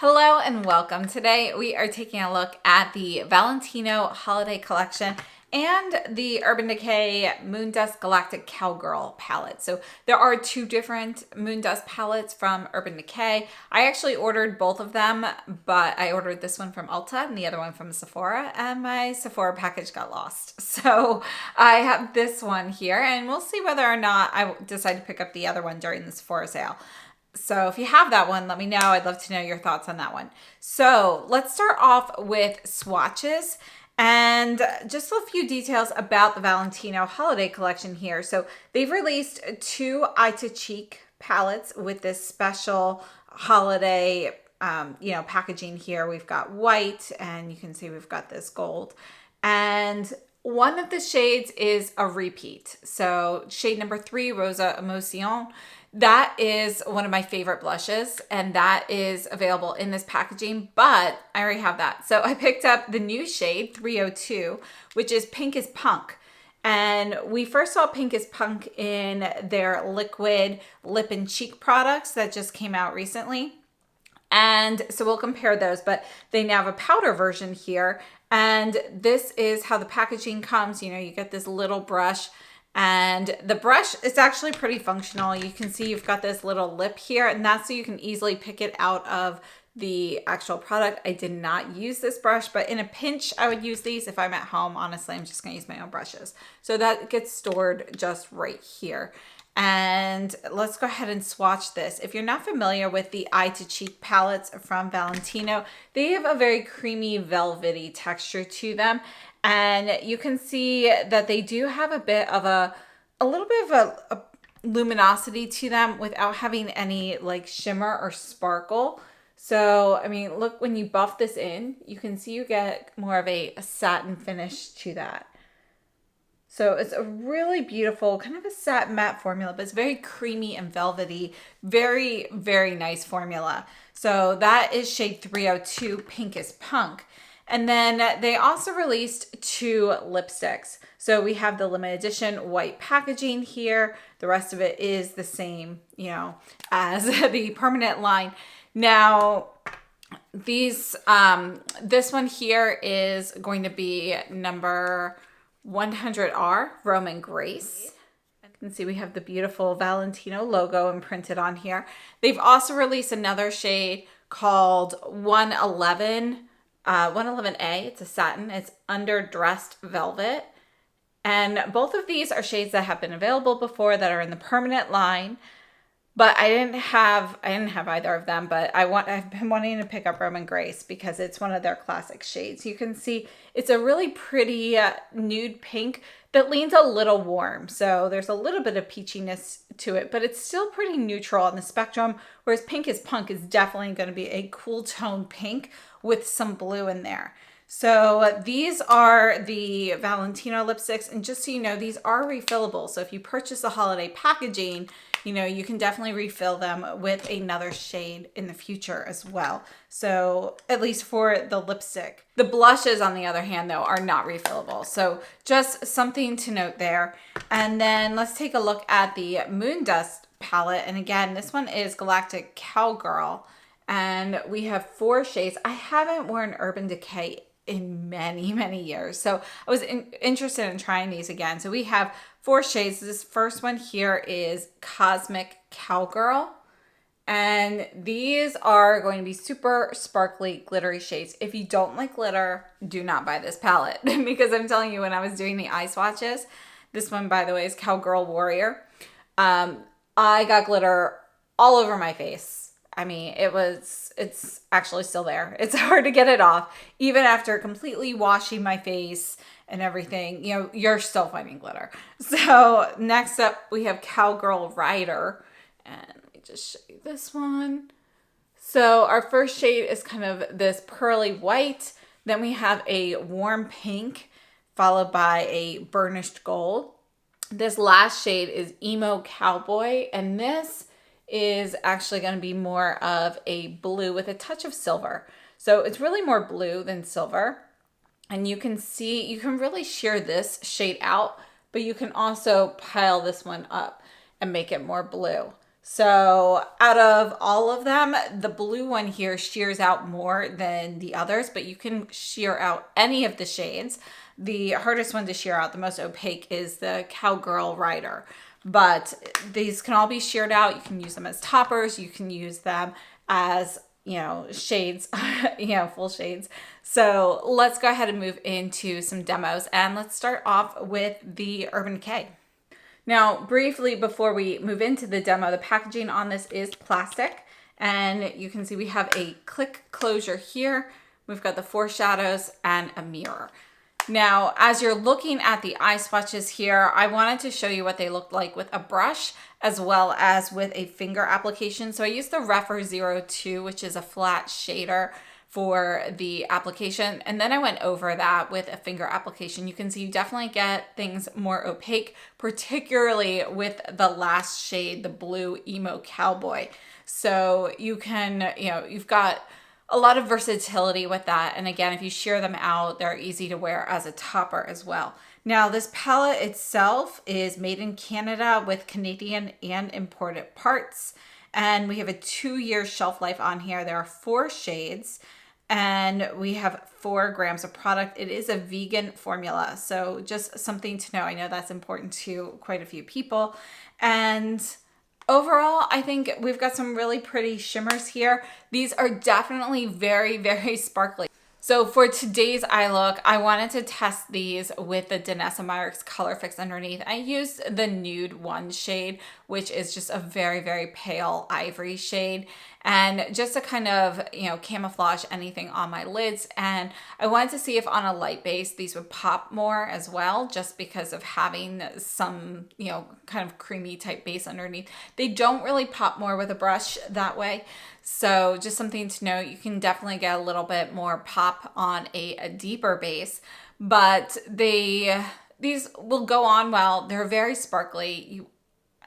Hello and welcome. Today we are taking a look at the Valentino holiday collection and the Urban Decay Moondust Galactic Cowgirl palette. So there are two different Moondust palettes from Urban Decay. I actually ordered both of them, but I ordered this one from Ulta and the other one from Sephora, and my Sephora package got lost. So I have this one here, and we'll see whether or not I decide to pick up the other one during the Sephora sale. So if you have that one, let me know. I'd love to know your thoughts on that one. So let's start off with swatches and just a few details about the Valentino holiday collection here. So they've released two Eye to Cheek palettes with this special holiday packaging here. We've got white, and you can see we've got this gold. And one of the shades is a repeat. So shade number 3, Rosa Emotion. That is one of my favorite blushes, and that is available in this packaging, but I already have that. So I picked up the new shade 302, which is Pink is Punk. And we first saw Pink is Punk in their liquid lip and cheek products that just came out recently. And so we'll compare those, but they now have a powder version here. And this is how the packaging comes. You know, you get this little brush, and the brush is actually pretty functional. You can see you've got this little lip here, and that's so you can easily pick it out of the actual product. I did not use this brush, but in a pinch, I would use these if I'm at home. Honestly, I'm just gonna use my own brushes. So that gets stored just right here. And let's go ahead and swatch this. If you're not familiar with the Eye to Cheek palettes from Valentino, they have a very creamy velvety texture to them. And you can see that they do have a bit of a little bit of a luminosity to them without having any like shimmer or sparkle. So, I mean, look, when you buff this in, you can see you get more of a satin finish to that. So it's a really beautiful, kind of a satin matte formula, but it's very creamy and velvety. Very, very nice formula. So that is shade 302, Pink is Punk. And then they also released two lipsticks. So we have the limited edition white packaging here. The rest of it is the same, you know, as the permanent line. Now, these, this one here is going to be number 100R, Roman Grace. You can see we have the beautiful Valentino logo imprinted on here. They've also released another shade called 111. 111A, it's a satin, it's underdressed velvet. And both of these are shades that have been available before that are in the permanent line. But I didn't have either of them, but I've been wanting to pick up Roman Grace because it's one of their classic shades. You can see it's a really pretty nude pink that leans a little warm. So there's a little bit of peachiness to it, but it's still pretty neutral on the spectrum, whereas Pink is Punk is definitely going to be a cool tone pink with some blue in there. So these are the Valentino lipsticks, and just so you know, these are refillable. So if you purchase the holiday packaging, you know, you can definitely refill them with another shade in the future as well. So at least for the lipstick. The blushes, on the other hand, though, are not refillable. So just something to note there. And then let's take a look at the Moondust palette. And again, this one is Galactic Cowgirl. And we have 4 shades. I haven't worn Urban Decay in many, many years. So I was interested in trying these again. So we have 4 shades. This first one here is Cosmic Cowgirl. And these are going to be super sparkly, glittery shades. If you don't like glitter, do not buy this palette. Because I'm telling you, when I was doing the eye swatches, this one, by the way, is Cowgirl Warrior. I got glitter all over my face. I mean, it's actually still there. It's hard to get it off. Even after completely washing my face and everything, you know, you're still finding glitter. So next up, we have Cowgirl Rider. And let me just show you this one. So our first shade is kind of this pearly white. Then we have a warm pink, followed by a burnished gold. This last shade is Emo Cowboy. And this is actually going to be more of a blue with a touch of silver. So it's really more blue than silver. And you can see, you can really sheer this shade out, but you can also pile this one up and make it more blue. So out of all of them, the blue one here shears out more than the others, but you can shear out any of the shades. The hardest one to shear out, the most opaque, is the Cowgirl Rider. But these can all be sheared out. You can use them as toppers. You can use them as, shades, full shades. So let's go ahead and move into some demos. And let's start off with the Urban Decay. Now, briefly, before we move into the demo, the packaging on this is plastic. And you can see we have a click closure here. We've got the foreshadows and a mirror. Now, as you're looking at the eye swatches here, I wanted to show you what they looked like with a brush as well as with a finger application. So I used the Rephr 02, which is a flat shader for the application. And then I went over that with a finger application. You can see you definitely get things more opaque, particularly with the last shade, the blue Emo Cowboy. So you can, you've got a lot of versatility with that. And again, if you shear them out, they're easy to wear as a topper as well. Now, this palette itself is made in Canada with Canadian and imported parts. And we have a 2-year shelf life on here. There are 4 shades and we have 4 grams of product. It is a vegan formula. So just something to know. I know that's important to quite a few people. And overall, I think we've got some really pretty shimmers here. These are definitely very, very sparkly. So for today's eye look, I wanted to test these with the Danessa Myricks Color Fix underneath. I used the Nude 1 shade, which is just a very, very pale ivory shade. And just to kind of, camouflage anything on my lids. And I wanted to see if on a light base, these would pop more as well, just because of having some, kind of creamy type base underneath. They don't really pop more with a brush that way. So just something to note, you can definitely get a little bit more pop on a deeper base, but these will go on well. They're very sparkly.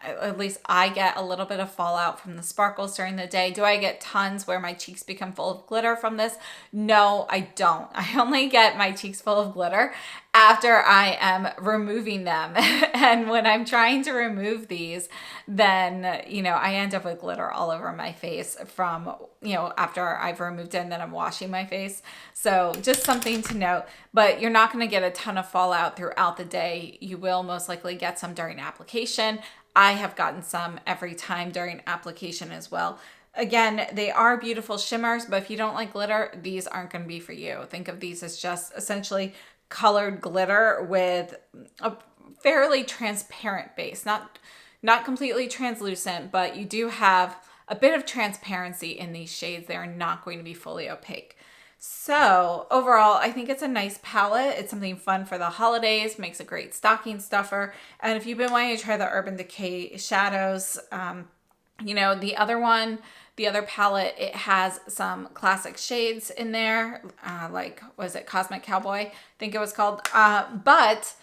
At least I get a little bit of fallout from the sparkles during the day. Do I get tons where my cheeks become full of glitter from this? No, I don't. I only get my cheeks full of glitter after I am removing them. And when I'm trying to remove these, then, I end up with glitter all over my face from, after I've removed it and then I'm washing my face. So just something to note, but you're not going to get a ton of fallout throughout the day. You will most likely get some during application. I have gotten some every time during application as well. Again, they are beautiful shimmers, but if you don't like glitter, these aren't going to be for you. Think of these as just essentially colored glitter with a fairly transparent base. Not completely translucent, but you do have a bit of transparency in these shades. They are not going to be fully opaque. So overall, I think it's a nice palette. It's something fun for the holidays, makes a great stocking stuffer. And if you've been wanting to try the Urban Decay shadows, the other palette, it has some classic shades in there, was it Cosmic Cowboy? I think it was called. But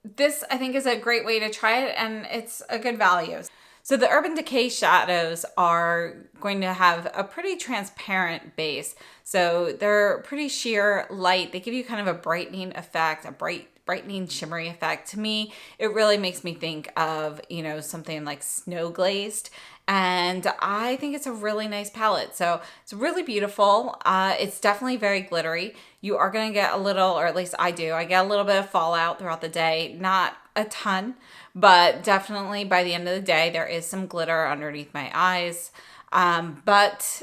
this, I think, is a great way to try it, and it's a good value. So the Urban Decay shadows are going to have a pretty transparent base. So they're pretty sheer light. They give you kind of a brightening effect, a brightening shimmery effect. To me, it really makes me think of, something like snow glazed. And I think it's a really nice palette. So it's really beautiful. It's definitely very glittery. You are going to get a little, or at least I do, I get a little bit of fallout throughout the day. Not a ton, but definitely by the end of the day, there is some glitter underneath my eyes. But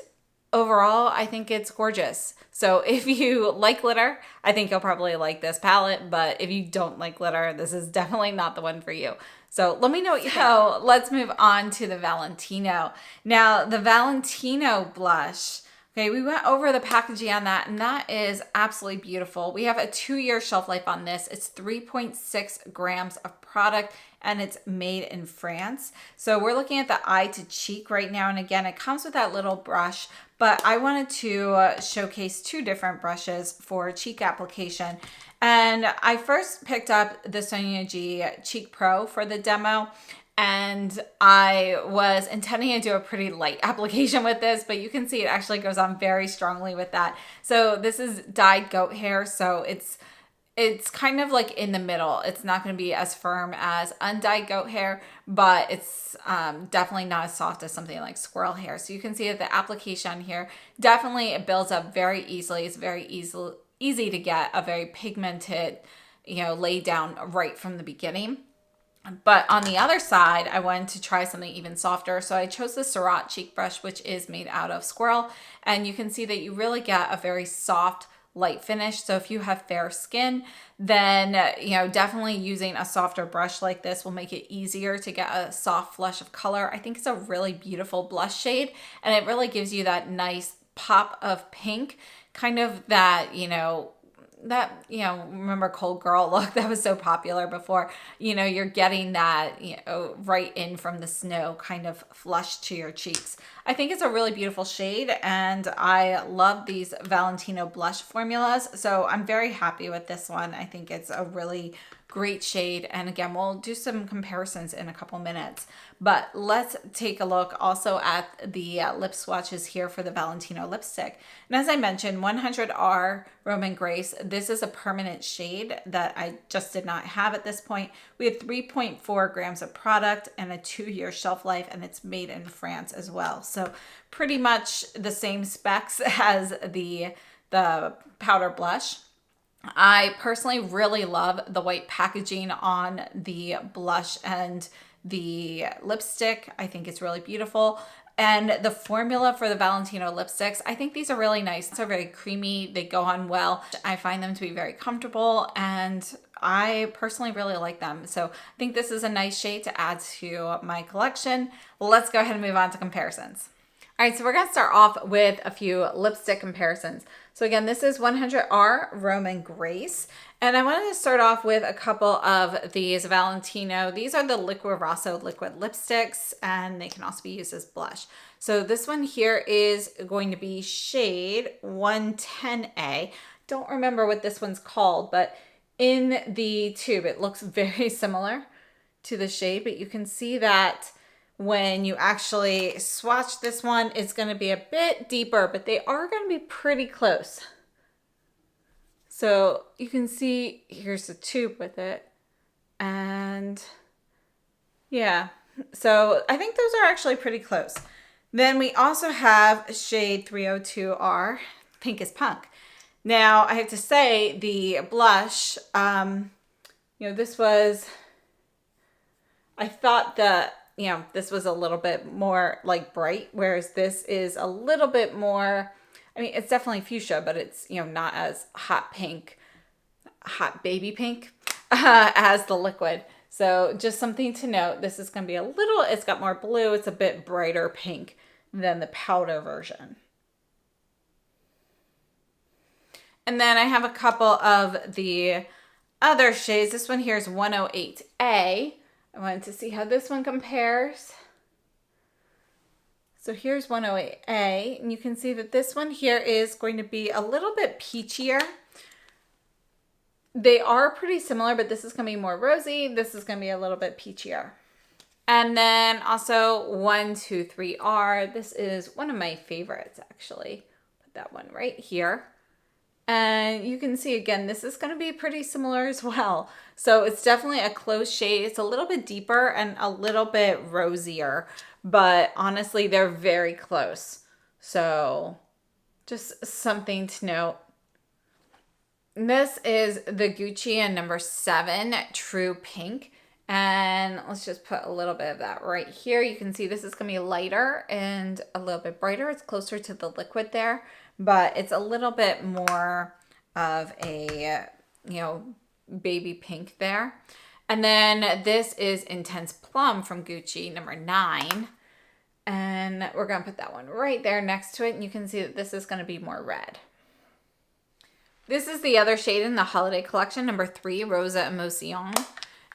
overall, I think it's gorgeous. So if you like glitter, I think you'll probably like this palette. But if you don't like glitter, this is definitely not the one for you. So let me know what you think. So let's move on to the Valentino. Now, the Valentino blush. Okay, we went over the packaging on that, and that is absolutely beautiful. We have a 2-year shelf life on this. It's 3.6 grams of product, and it's made in France. So we're looking at the eye to cheek right now. And again, it comes with that little brush, but I wanted to showcase 2 different brushes for cheek application. And I first picked up the Sonia G Cheek Pro for the demo. And I was intending to do a pretty light application with this, but you can see it actually goes on very strongly with that. So this is dyed goat hair, so it's it's kind of like in the middle. It's not going to be as firm as undyed goat hair, but it's definitely not as soft as something like squirrel hair. So you can see that the application here definitely it builds up very easily. It's very easy to get a very pigmented, laid down right from the beginning. But on the other side, I wanted to try something even softer. So I chose the Surratt cheek brush, which is made out of squirrel. And you can see that you really get a very soft, light finish. So if you have fair skin, then, definitely using a softer brush like this will make it easier to get a soft flush of color. I think it's a really beautiful blush shade, and it really gives you that nice pop of pink, kind of that, remember Cold Girl look that was so popular before, you're getting that, right in from the snow kind of flush to your cheeks. I think it's a really beautiful shade, and I love these Valentino blush formulas. So I'm very happy with this one. I think it's a really great shade. And again, we'll do some comparisons in a couple minutes, but let's take a look also at the lip swatches here for the Valentino lipstick. And as I mentioned, 100R Roman Grace, this is a permanent shade that I just did not have at this point. We had 3.4 grams of product and a 2-year shelf life, and it's made in France as well. So pretty much the same specs as the powder blush. I personally really love the white packaging on the blush and the lipstick. I think it's really beautiful. And the formula for the Valentino lipsticks, I think these are really nice. They're very creamy. They go on well. I find them to be very comfortable, and I personally really like them. So I think this is a nice shade to add to my collection. Let's go ahead and move on to comparisons. All right, so we're going to start off with a few lipstick comparisons. So again, this is 100R Roman Grace. And I wanted to start off with a couple of these Valentino. These are the Liquid Rosso liquid lipsticks, and they can also be used as blush. So this one here is going to be shade 110A. Don't remember what this one's called, but in the tube, it looks very similar to the shade, but you can see that when you actually swatch this one, it's going to be a bit deeper, but they are going to be pretty close. So you can see here's the tube with it. And yeah, so I think those are actually pretty close. Then we also have shade 302R, Pink is Punk. Now I have to say the blush, this was, I thought that, this was a little bit more like bright, whereas this is a little bit more, it's definitely fuchsia, but it's, not as hot pink, hot baby pink as the liquid. So just something to note, this is going to be it's got more blue. It's a bit brighter pink than the powder version. And then I have a couple of the other shades. This one here is 108A. I wanted to see how this one compares. So here's 108A, and you can see that this one here is going to be a little bit peachier. They are pretty similar, but this is going to be more rosy. This is going to be a little bit peachier. And then also 123R. This is one of my favorites, actually. Put that one right here. And you can see, again, this is going to be pretty similar as well. So it's definitely a close shade. It's a little bit deeper and a little bit rosier, but honestly, they're very close. So just something to note. This is the Gucci and number 7 True Pink. And let's just put a little bit of that right here. You can see this is going to be lighter and a little bit brighter. It's closer to the liquid there, but it's a little bit more of a, baby pink there. And then this is Intense Plum from Gucci, number 9. And we're going to put that one right there next to it. And you can see that this is going to be more red. This is the other shade in the holiday collection, number 3, Rosa Emotion.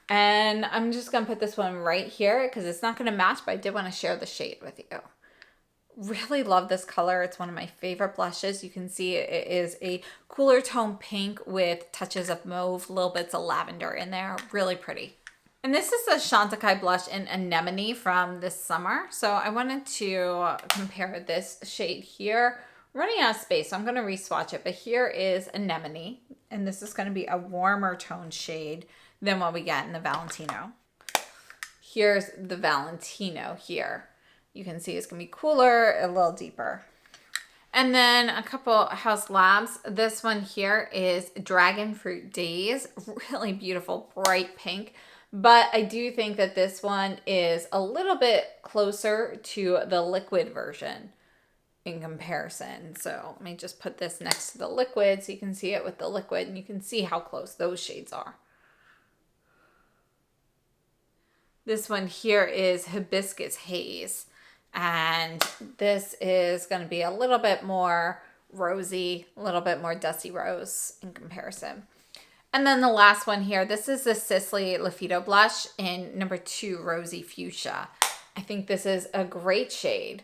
And I'm just going to put this one right here because it's not going to match, but I did want to share the shade with you. Really love this color. It's one of my favorite blushes. You can see it is a cooler tone pink with touches of mauve, little bits of lavender in there. Really pretty. And this is a Chantecaille blush in Anemone from this summer. So I wanted to compare this shade here running out of space, so I'm going to re-swatch it. But here is Anemone, and this is going to be a warmer tone shade than what we get in the Valentino. Here's the Valentino here. You can see it's going to be cooler, a little deeper. And then a couple House Labs. This one here is Dragon Fruit Days. Really beautiful, bright pink. But I do think that this one is a little bit closer to the liquid version in comparison. So let me just put this next to the liquid so you can see it with the liquid, and you can see how close those shades are. This one here is Hibiscus Haze. And this is going to be a little bit more rosy, a little bit more dusty rose in comparison. And then the last one here, this is the Sisley Lafido blush in number 2, Rosy Fuchsia. I think this is a great shade,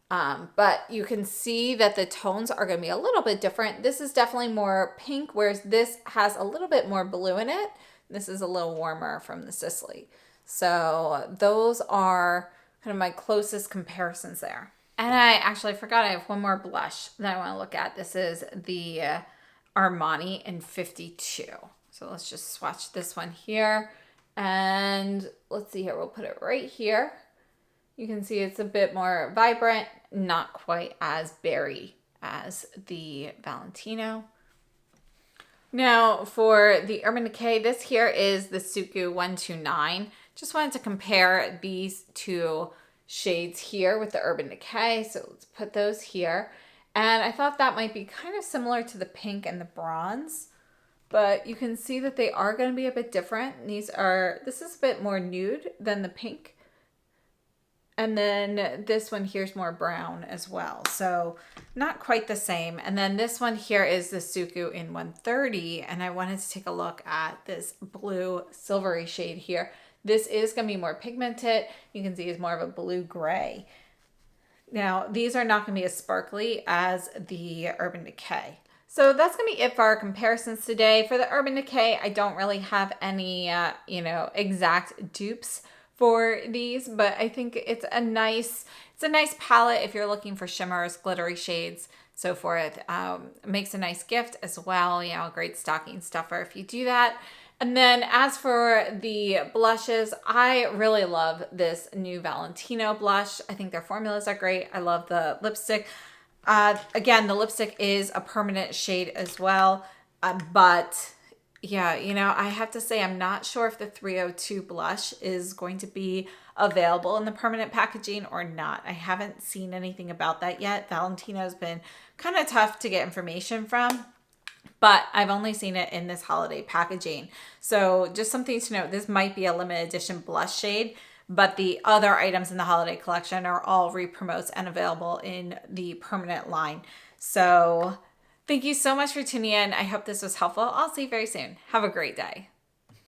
but you can see that the tones are going to be a little bit different. This is definitely more pink, whereas this has a little bit more blue in it. This is a little warmer from the Sisley. So those are kind of my closest comparisons there. And I actually forgot I have one more blush that I want to look at. This is the Armani in 52. So let's just swatch this one here. And let's see here, we'll put it right here. You can see it's a bit more vibrant, not quite as berry as the Valentino. Now for the Urban Decay, this here is the Suku 129. Just wanted to compare these two shades here with the Urban Decay. So let's put those here. And I thought that might be kind of similar to the pink and the bronze, but you can see that they are going to be a bit different. This is a bit more nude than the pink. And then this one here's more brown as well. So not quite the same. And then this one here is the Suku in 130. And I wanted to take a look at this blue silvery shade here. This is going to be more pigmented. You can see it's more of a blue gray. Now, these are not going to be as sparkly as the Urban Decay. So that's going to be it for our comparisons today. For the Urban Decay, I don't really have any, exact dupes for these, but I think it's a nice palette if you're looking for shimmers, glittery shades, so forth. It makes a nice gift as well, a great stocking stuffer if you do that. And then as for the blushes, I really love this new Valentino blush. I think their formulas are great. I love the lipstick. Again, the lipstick is a permanent shade as well, but yeah, I have to say I'm not sure if the 302 blush is going to be available in the permanent packaging or not. I haven't seen anything about that yet. Valentino's been kind of tough to get information from, but I've only seen it in this holiday packaging. So just something to note, this might be a limited edition blush shade, but the other items in the holiday collection are all re-promotes and available in the permanent line. So thank you so much for tuning in. I hope this was helpful. I'll see you very soon. Have a great day.